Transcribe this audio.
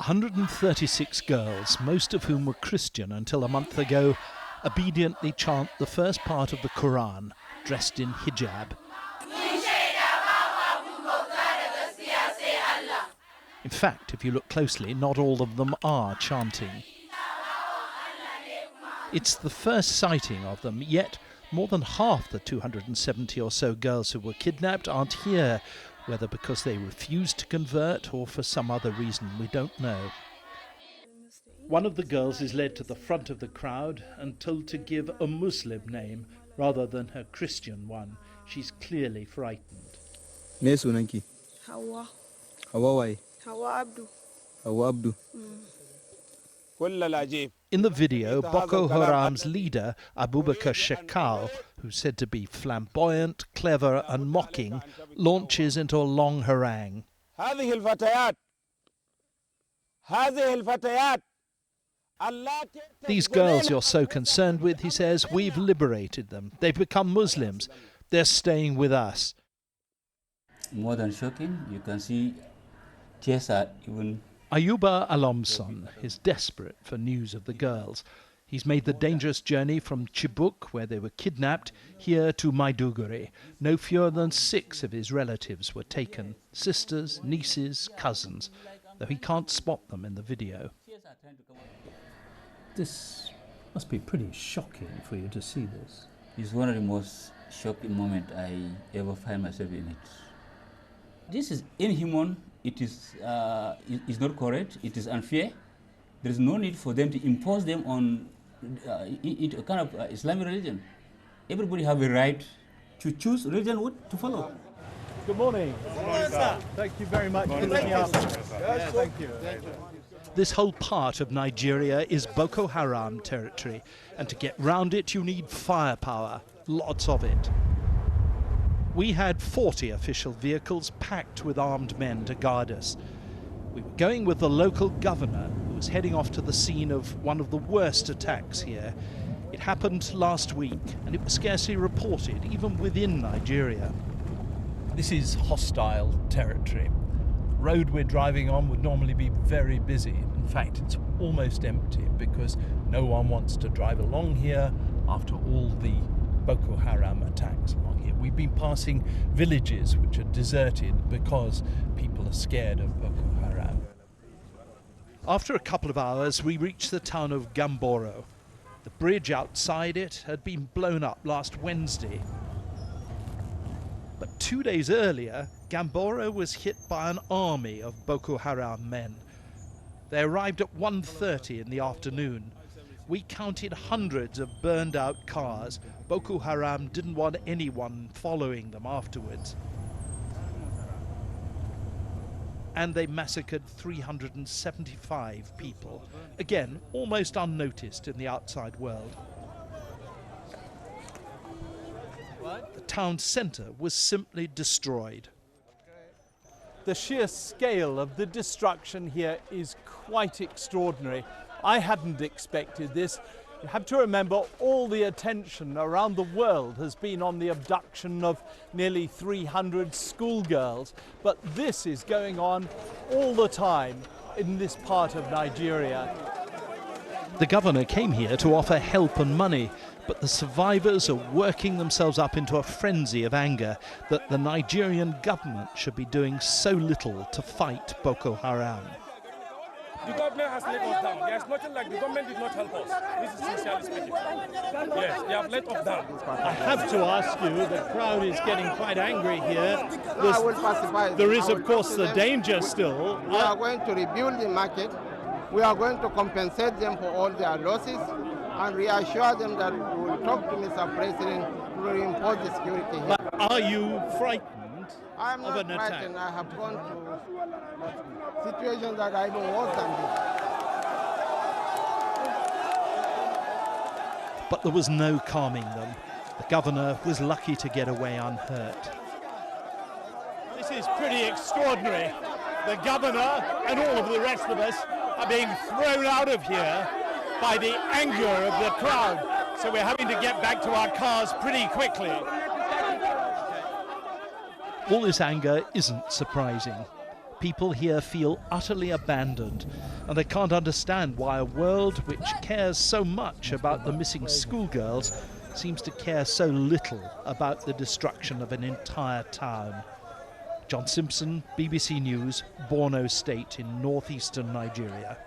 136 girls, most of whom were Christian until a month ago, obediently chant the first part of the Quran, dressed in hijab. In fact, if you look closely, not all of them are chanting. It's the first sighting of them, yet more than half the 270 or so girls who were kidnapped aren't here, whether because they refused to convert or for some other reason we don't know. One of the girls is led to the front of the crowd and told to give a Muslim name rather than her Christian one. She's clearly frightened. Hawa. Hawa wai? Hawa Abdu. Hawa Abdu. In the video, Boko Haram's leader, Abubakar Shekau, who's said to be flamboyant, clever and mocking, launches into a long harangue. These girls you're so concerned with, he says, we've liberated them. They've become Muslims. They're staying with us. More than shocking, you can see tears are even... Ayuba Alomson is desperate for news of the girls. He's made the dangerous journey from Chibuk, where they were kidnapped, here to Maiduguri. No fewer than 6 of his relatives were taken, sisters, nieces, cousins, though he can't spot them in the video. This must be pretty shocking for you to see this. It's one of the most shocking moments I ever find myself in it. This is inhuman. It is not correct. It is unfair. There is no need for them to impose them on a kind of Islamic religion. Everybody have a right to choose religion to follow. Good morning. Good morning, sir. Thank you very much for looking after us. Thank you. This whole part of Nigeria is Boko Haram territory, and to get round it you need firepower, lots of it. We had 40 official vehicles packed with armed men to guard us. We were going with the local governor, who was heading off to the scene of one of the worst attacks here. It happened last week, and it was scarcely reported, even within Nigeria. This is hostile territory. The road we're driving on would normally be very busy. In fact, it's almost empty because no one wants to drive along here after all the Boko Haram attacks along here. We've been passing villages which are deserted because people are scared of Boko Haram. After a couple of hours, we reached the town of Gamboro. The bridge outside it had been blown up last Wednesday. But 2 days earlier, Gamboro was hit by an army of Boko Haram men. They arrived at 1:30 in the afternoon. We counted hundreds of burned out cars. Boko Haram didn't want anyone following them afterwards. And they massacred 375 people. Again, almost unnoticed in the outside world. The town centre was simply destroyed. The sheer scale of the destruction here is quite extraordinary. I hadn't expected this. You have to remember all the attention around the world has been on the abduction of nearly 300 schoolgirls, but this is going on all the time in this part of Nigeria. The governor came here to offer help and money, but the survivors are working themselves up into a frenzy of anger that the Nigerian government should be doing so little to fight Boko Haram. The government has let us down. There's nothing like the government did not help us. This is sincerely speaking. Yes, they have let us down. I have to ask you, the crowd is getting quite angry here. I will pacify. There is, of course, the danger still. We are going to rebuild the market. We are going to compensate them for all their losses and reassure them that we will talk to Mr. President to reimpose the security here. But are you frightened? I am not frightened. I have gone to situations that are even worse than this. But there was no calming them. The governor was lucky to get away unhurt. This is pretty extraordinary. The governor and all of the rest of us are being thrown out of here by the anger of the crowd. So we're having to get back to our cars pretty quickly. All this anger isn't surprising. People here feel utterly abandoned, and they can't understand why a world which cares so much about the missing schoolgirls seems to care so little about the destruction of an entire town. John Simpson, BBC News, Borno State in northeastern Nigeria.